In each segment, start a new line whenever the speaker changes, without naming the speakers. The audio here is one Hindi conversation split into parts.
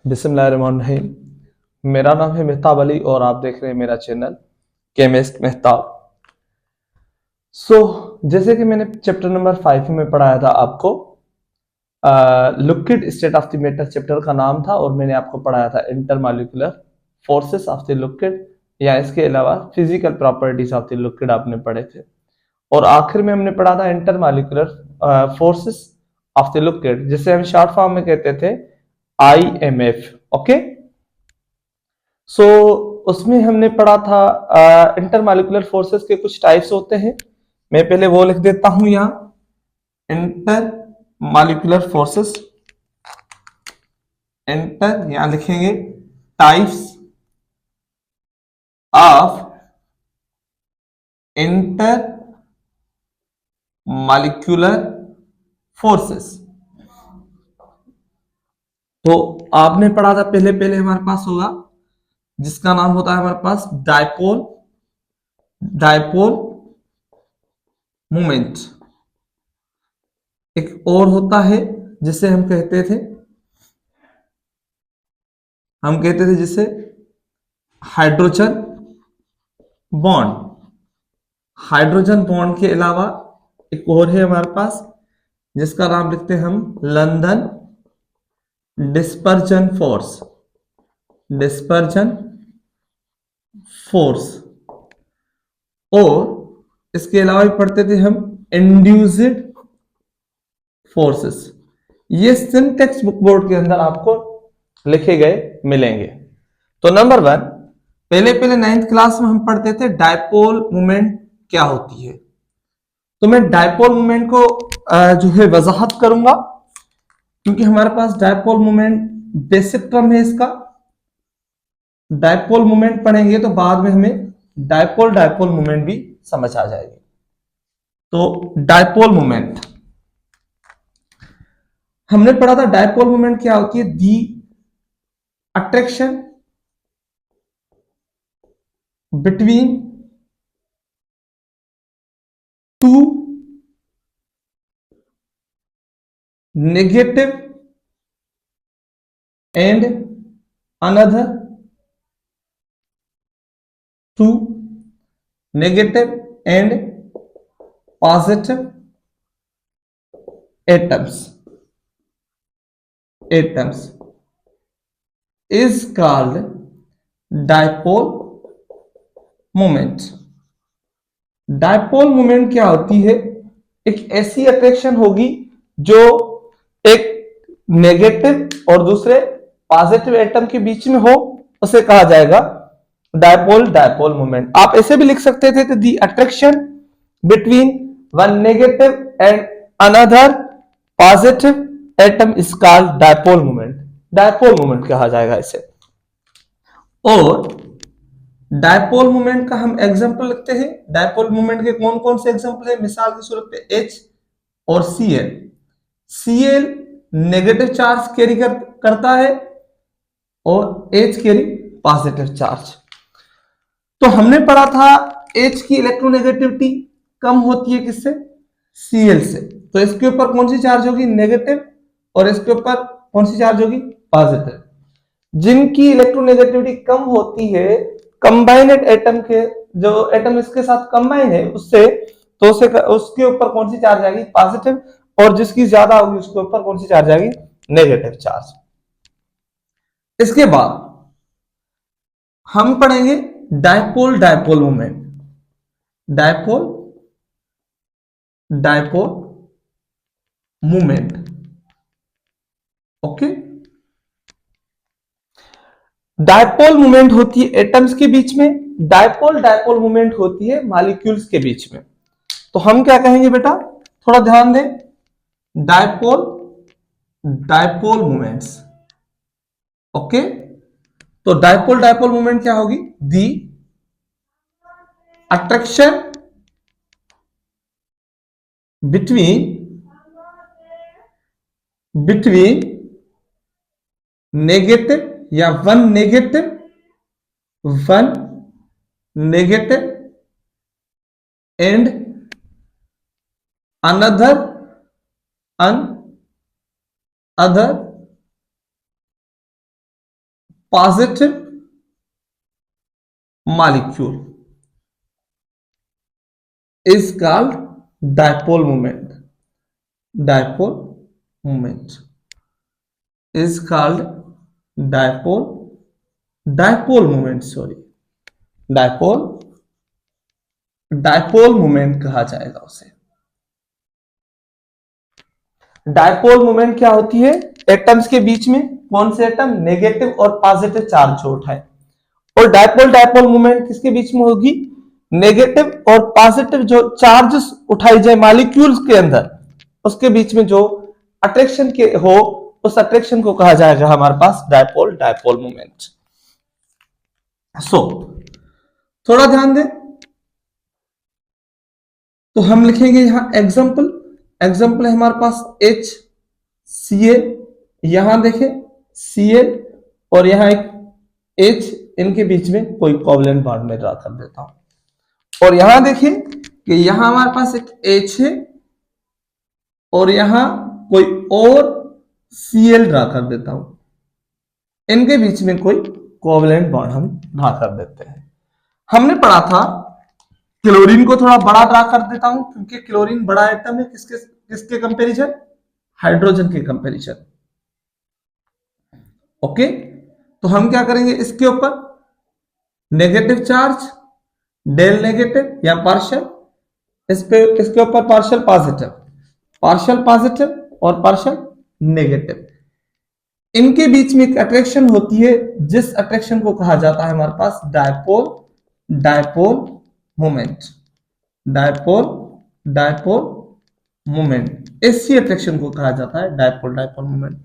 बिस्मिल्लाहिर्रहमानिर्रहीम। मेरा नाम है मेहताब अली और आप देख रहे हैं मेरा चैनल केमिस्ट मेहताब। जैसे कि मैंने चैप्टर नंबर 5 में पढ़ाया था आपको, liquid state of the matter chapter का नाम था और मैंने आपको पढ़ाया था intermolecular forces of the liquid, या इसके अलावा physical properties of the liquid आपने पढ़े थे। और आखिर में हमने पढ़ा था intermolecular forces of the liquid, जिसे हम शॉर्ट फॉर्म में कहते थे IMF। ओके, उसमें हमने पढ़ा था इंटरमॉलिक्यूलर फोर्सेस के कुछ टाइप्स होते हैं। मैं पहले वो लिख देता हूं यहां, इंटर मॉलिक्यूलर फोर्सेस, इंटर यहां लिखेंगे types of inter molecular forces. तो आपने पढ़ा था पहले पहले हमारे पास होगा जिसका नाम होता है हमारे पास डायपोल, डायपोल मोमेंट। एक और होता है जिसे हम कहते थे जिसे हाइड्रोजन बॉन्ड। हाइड्रोजन बॉन्ड के अलावा एक और है हमारे पास जिसका नाम लिखते हैं हम London dispersion force, dispersion force. और इसके अलावा भी पढ़ते थे हम इंड्यूस्ड फोर्सेस। ये सिम टेक्स्ट बुक बोर्ड के अंदर आपको लिखे गए मिलेंगे। तो नंबर 1, पहले पहले 9th क्लास में हम पढ़ते थे डायपोल मोमेंट क्या होती है। तो मैं डायपोल मोमेंट को जो है वजाहत करूंगा, क्योंकि हमारे पास डायपोल मोमेंट बेसिक टर्म है इसका। डायपोल मोमेंट पढ़ेंगे तो बाद में हमें डायपोल डायपोल मोमेंट भी समझ आ जाएगी। तो डायपोल मोमेंट हमने पढ़ा था, डायपोल मोमेंट क्या होती है, the attraction between two negative and another two negative and positive atoms is called dipole moment। Dipole moment क्या होती है, एक ऐसी अट्रैक्शन होगी जो एक नेगेटिव और दूसरे पॉजिटिव एटम के बीच में हो, उसे कहा जाएगा डायपोल डायपोल मोमेंट। आप ऐसे भी लिख सकते थे, the attraction between one negative and another positive atom is called dipole moment. Dipole moment कहा जाएगा इसे। और डायपोल मोमेंट का हम एग्जांपल लिखते हैं। डायपोल मोमेंट के कौन कौन से एग्जांपल है, मिसाल की सूरत पे H और Cl। Cl negative charge carry करता है और H कैरी पॉजिटिव चार्ज। तो हमने पढ़ा था H की इलेक्ट्रोनेगेटिविटी कम होती है किससे, Cl से। तो इसके ऊपर कौन सी चार्ज होगी, नेगेटिव, और इसके ऊपर कौन सी चार्ज होगी, पॉजिटिव। जिनकी इलेक्ट्रोनेगेटिविटी कम होती है, कंबाइनेड एटम के जो एटम इसके साथ कंबाइन है उससे, तो उसके ऊपर कौन सी चार्ज आएगी, पॉजिटिव, और जिसकी ज्यादा होगी उसके ऊपर कौन सी चार्ज आएगी, नेगेटिव चार्ज। इसके बाद हम पढ़ेंगे dipole dipole moment. Dipole dipole moment, okay. Dipole moment होती है एटम्स के बीच में, डायपोल डायपोल मोमेंट होती है मॉलिक्यूल्स के बीच में। तो हम क्या कहेंगे बेटा, थोड़ा ध्यान दें, डायपोल डायपोल मोमेंट्स, ओके। तो डायपोल डायपोल मोमेंट क्या होगी, दी अट्रैक्शन बिटवीन नेगेटिव या one negative and another positive molecule is called dipole moment. Dipole moment is called dipole moment, sorry, dipole moment कहा जाएगा उसे. डायपोल मोमेंट क्या होती है? एटम्स के बीच में कौन से एटम नेगेटिव और पॉजिटिव चार्ज जो उठाए. और डायपोल मोमेंट किसके बीच में होगी? नेगेटिव और पॉजिटिव जो चार्जेस उठाई जाए मॉलिक्यूल्स के अंदर, उसके बीच में जो अट्रैक्शन के हो, उस अट्रैक्शन को कहा जाएगा हमारे पास डायपोल मोमेंट. थोड़ा ध्यान दें तो हम लिखेंगे यहां एग्जाम्पल है हमारे पास HCl, यहां देखें Cl और यहां एक H, इनके बीच में कोई कोवलेंट बॉन्ड में ड्रा कर देता हूं. और यहां देखिए कि यहां हमारे पास एक H है और यहां कोई और Cl ड्रा कर देता हूं. इनके बीच में कोई कोवलेंट बॉन्ड हम ड्रा कर देते हैं. हमने पढ़ा था क्लोरीन को थोड़ा बड़ा ड्रा कर देता हूं क्योंकि क्लोरीन बड़ा एटम है. किसके कंपैरिजन? हाइड्रोजन के कंपैरिजन. ओके, तो हम क्या करेंगे इसके ऊपर? नेगेटिव चार्ज, डेल नेगेटिव या पार्शियल, इसके ऊपर पार्शियल पॉजिटिव और पार्शियल नेगेटिव. इनके बीच में एक अट्रैक्शन होती है जिस अट्रैक्शन को कहा जाता है हमारे पास डायपोल मोमेंट. इसी अट्रैक्शन को कहा जाता है डायपोल मोमेंट.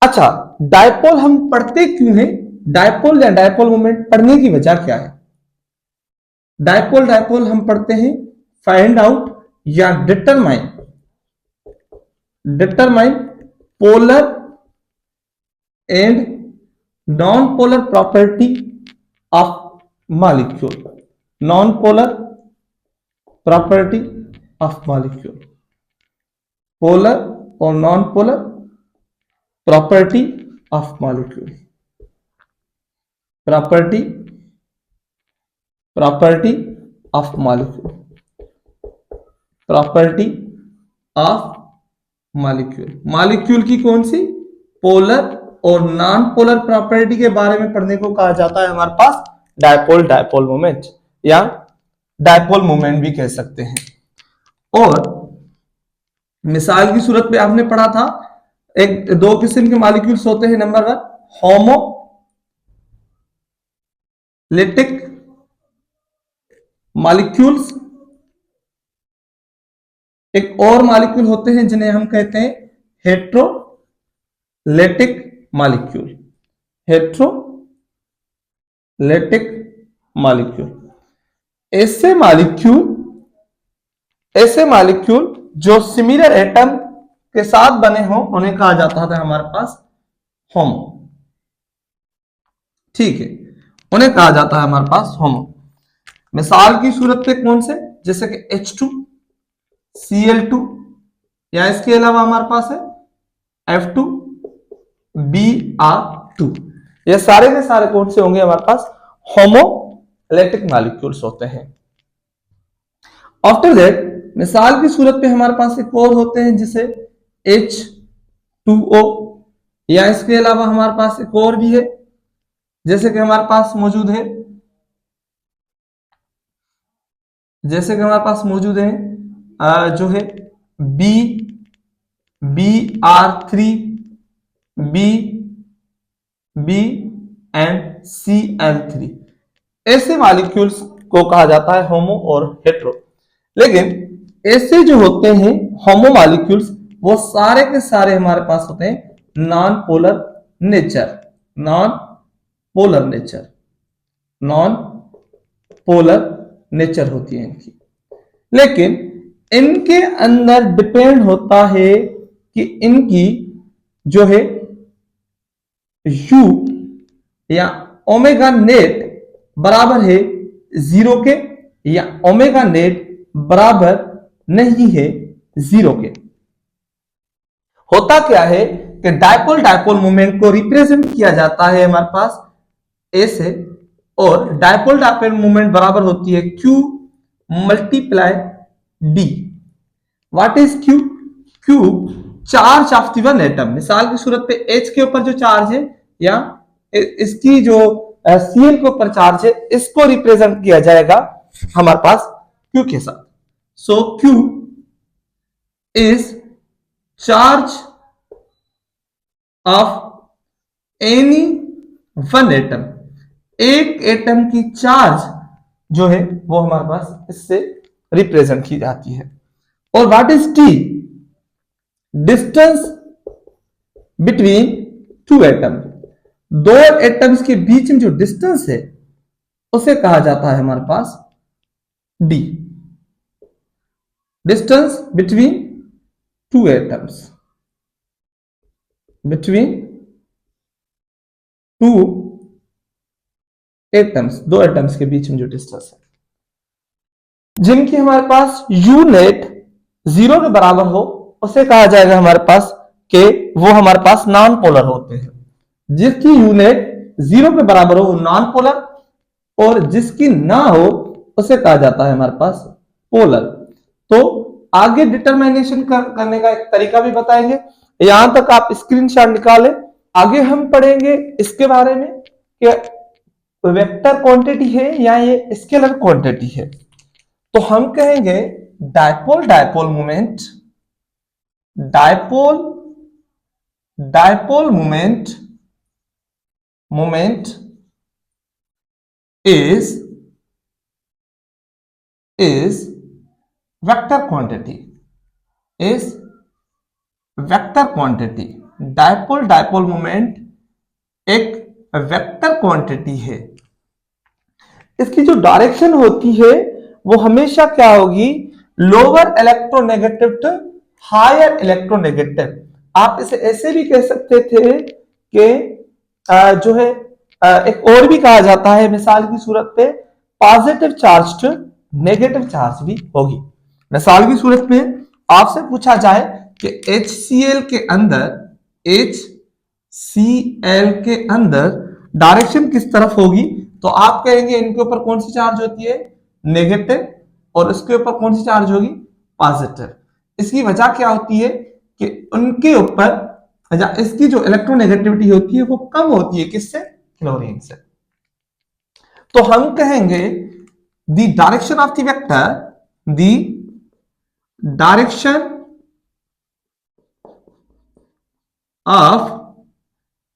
अच्छा, डायपोल हम पढ़ते क्यों हैं? डायपोल या डायपोल मोमेंट पढ़ने की वजह क्या है? डायपोल हम पढ़ते हैं फाइंड आउट या determine polar and non polar property of molecule. Non polar property of molecule, polar और non polar property of molecule. Property of molecule, property of molecule की कौन सी? पोलर और नॉन पोलर प्रॉपर्टी के बारे में पढ़ने को कहा जाता है हमारे पास डायपोल मोमेंट या डायपोल मोमेंट भी कह सकते हैं. और मिसाल की सूरत पे आपने पढ़ा था एक दो किस्म के मॉलिक्यूल्स होते हैं. नंबर 1 होमोलिटिक मॉलिक्यूल्स, एक और मॉलिक्यूल होते हैं जिन्हें हम कहते हैं हेट्रोलेटिक मॉलिक्यूल. ऐसे मॉलिक्यूल जो सिमिलर एटम के साथ बने हो उन्हें कहा जाता था हमारे पास होमो. ठीक है, उन्हें कहा जाता है हमारे पास होमो. मिसाल की सूरत पे कौन से? जैसे कि H2, Cl2 या इसके अलावा हमारे पास है F2, Br2. ये सारे के सारे कौन से होंगे? हमारे पास होमोलेटिक मॉलिक्यूल्स होते हैं. आफ्टर दैट मिसाल की सूरत पे हमारे पास एक और होते हैं जिसे H2O, या इसके अलावा हमारे पास एक और भी है जैसे कि हमारे पास मौजूद है जो है Br3, B एंड Cl3. ऐसे मॉलिक्यूल्स को कहा जाता है होमो और हेट्रो. लेकिन ऐसे जो होते हैं होमो मॉलिक्यूल्स, वो सारे के सारे हमारे पास होते हैं नॉन पोलर नेचर होती है इनकी. लेकिन इनके अंदर डिपेंड होता है कि इनकी जो है U या ओमेगा नेट बराबर है 0 के या ओमेगा नेट बराबर नहीं है 0 के. होता क्या है कि डायपोल डायपोल मोमेंट को रिप्रेजेंट किया जाता है हमारे पास ए से, और डायपोल डायपोल मोमेंट बराबर होती है Q multiply D। What is Q? Q charge of the one atom. मिसाल की सूरत पे H के ऊपर जो चार्ज है या इसकी जो Cl के ऊपर चार्ज है, इसको रिप्रेजेंट किया जाएगा हमारे पास Q के साथ। सो Q is charge of any one atom. एक एटम की चार्ज जो है वो हमारे पास इससे रिप्रेजेंट की जाती है। और what is T? Distance between to atom. दो एटम्स के बीच में जो डिस्टेंस है उसे कहा जाता है हमारे पास D. Distance between two atoms, between two atoms, दो एटम्स के बीच में जो डिस्टेंस है, जिनकी हमारे पास यूनिट 0 के बराबर हो, उसे कहा जाएगा हमारे पास कि वो हमारे पास नॉन पोलर होते हैं। जिसकी यूनिट 0 के बराबर हो वो नॉन पोलर, और जिसकी ना हो उसे कहा जाता है हमारे पास पोलर। तो आगे डिटरमिनेशन करने का एक तरीका भी बताएंगे। यहां तक आप स्क्रीनशॉट निकालें। आगे हम पढ़ेंगे इसके बारे में कि वेक्टर क्वांटिटी है या ये स्केलर क्वांटिटी है। तो हम कहेंगे dipole dipole moment, dipole dipole moment is vector quantity, is vector quantity। Dipole dipole moment एक वेक्टर क्वांटिटी है। इसकी जो डायरेक्शन होती है वो हमेशा क्या होगी? Lower electronegative to higher electronegative. आप इसे ऐसे भी कह सकते थे कि जो है एक और भी कहा जाता है, मिसाल की सूरत पे positive charge to negative charge भी होगी। मिसाल की सूरत में आपसे पूछा जाए कि HCl के अंदर डायरेक्शन किस तरफ होगी, तो आप कहेंगे इनके ऊपर कौन सी चार्ज होती है? नेगेटिव, और इसके ऊपर कौन सी चार्ज होगी? पॉजिटिव। इसकी वजह क्या होती है कि उनके ऊपर इसकी जो इलेक्ट्रोनेगेटिविटी होती है वो कम होती है। किससे? क्लोरीन से। तो हम कहेंगे the direction of the vector, the direction of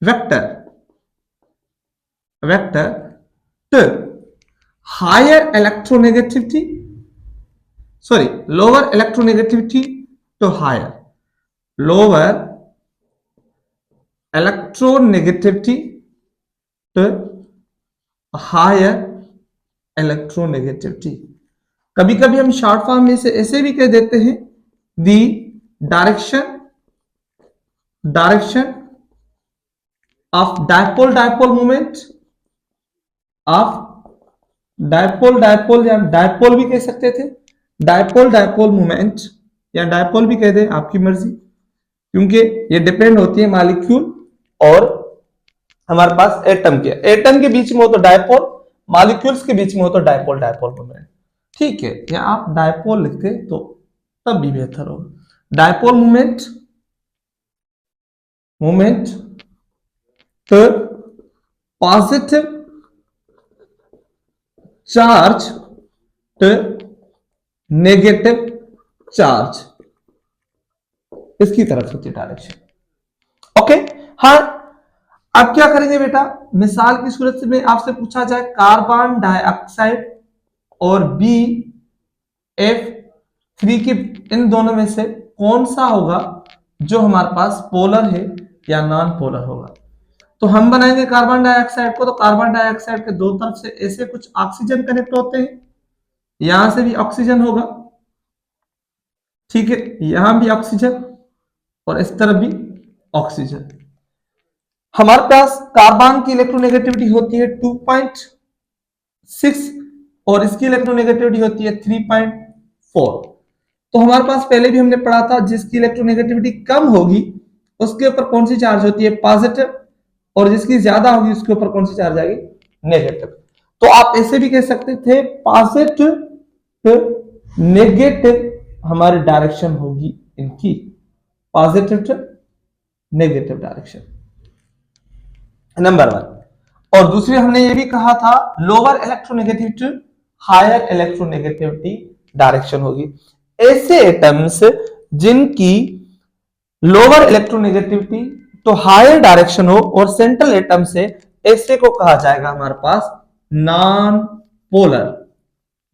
vector to higher electronegativity, lower electronegativity to higher, lower electronegativity to higher electronegativity। कभी कभी हम शॉर्ट फॉर्म में से ऐसे भी कह देते हैं the direction of dipole dipole moment, of dipole dipole, या डायपोल भी कह सकते थे, डायपोल डायपोल मोमेंट, या डायपोल भी कह दे, आपकी मर्जी, क्योंकि ये डिपेंड होती है मॉलिक्यूल और हमारे पास एटम के बीच में हो तो डायपोल, मॉलिक्यूल्स के बीच में हो तो डायपोल डायपोल मोमेंट। ठीक है, या आप डायपोल लिखते तो तब भी बेहतर होगा। डायपोल मोमेंट तो positive charge to negative charge, इसकी तरफ होती है डायरेक्शन। ओके, हाँ। अब क्या करेंगे बेटा? मिसाल की सूरत में आपसे पूछा जाए कार्बन डाइऑक्साइड और BF3 की, इन दोनों में से कौन सा होगा जो हमारे पास पोलर है या नॉन पोलर होगा? तो हम बनाएंगे कार्बन डाइऑक्साइड को, तो कार्बन डाइऑक्साइड के दो तरफ से ऐसे कुछ ऑक्सीजन कनेक्ट होते हैं, यहां से भी ऑक्सीजन होगा, ठीक है, यहां भी ऑक्सीजन और इस तरफ भी ऑक्सीजन। हमारे पास कार्बन की इलेक्ट्रोनेगेटिविटी होती है 2.6 और इसकी इलेक्ट्रोनेगेटिविटी होती है 3.4। तो हमारे पास पहले भी हमने पढ़ा था जिसकी इलेक्ट्रोनेगेटिविटी कम होगी उसके ऊपर कौन सी चार्ज होती है, पॉजिटिव, और जिसकी ज्यादा होगी उसके ऊपर कौन सी चार्ज आएगी, नेगेटिव। तो आप ऐसे भी कह सकते थे पॉजिटिव नेगेटिव हमारी डायरेक्शन होगी इनकी, positive to negative direction, number 1। और दूसरे हमने ये भी कहा था lower electronegativity to higher electronegativity direction होगी। ऐसे एटम्स जिनकी lower electronegativity to higher direction हो और सेंट्रल एटम से, ऐसे को कहा जाएगा हमारे पास नॉन पोलर,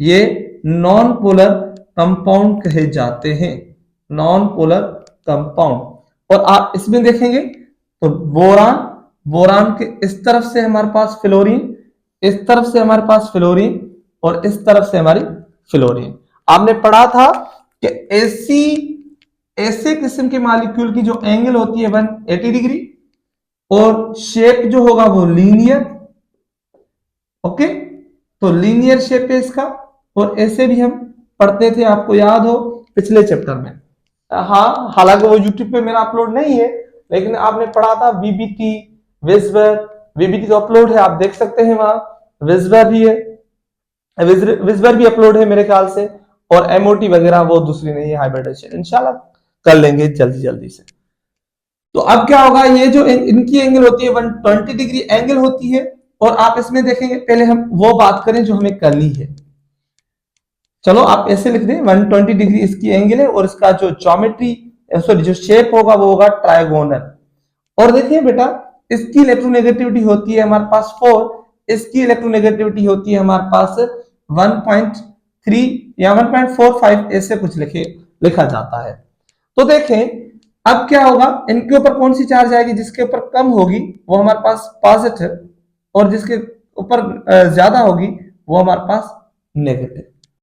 ये नॉन पोलर कंपाउंड कहे जाते हैं, नॉन पोलर कंपाउंड। और आप इसमें देखेंगे तो बोरान, बोरान के इस तरफ से हमारे पास फ्लोरीन, इस तरफ से हमारे पास फ्लोरीन, और इस तरफ से हमारी फ्लोरीन। आपने पढ़ा था कि ऐसे किस्म के मॉलिक्यूल की जो एंगल होती है 180 डिग्री और शेप जो होगा वो लीनियर, ओके, तो लीनियर शेप है इसका। और ऐसे भी हम पढ़ते थे, आपको याद हो पिछले चैप्टर में, हाँ, हालांकि वो यूट्यूब पे मेरा अपलोड नहीं है, लेकिन आपने पढ़ा था वीबीटी, विस्पर, वीबीटी तो अपलोड है, आप देख सकते हैं वहां, विस्पर भी है, विस्पर भी अपलोड है मेरे ख्याल से, और एमओटी वगैरह वो दूसरी नहीं है, हाइब्रिडेशन इंशाल्लाह कर लेंगे जल्दी जल्दी से। तो अब क्या होगा, ये जो इनकी एंगल होती है 120 डिग्री एंगल होती है, और आप इसमें देखेंगे, पहले हम वो बात करें जो हमें करनी है। चलो आप ऐसे लिख दें 120 डिग्री इसकी एंगल है, और इसका जो ज्योमेट्री, सॉरी जो शेप होगा वो होगा ट्रायगोनल। और देखिए बेटा, इसकी इलेक्ट्रोनेगेटिविटी होती है हमारे पास 4, इसकी इलेक्ट्रोनेगेटिविटी होती है हमारे पास 1.3 या 1.45, ऐसे कुछ लिखा जाता है। तो देखें अब क्या होगा, इनके ऊपर कौन सी चार्ज आएगी, जिसके ऊपर कम होगी वो हमारे पास पॉजिटिव, और जिसके ऊपर ज्यादा होगी वो हमारे पास नेगेटिव।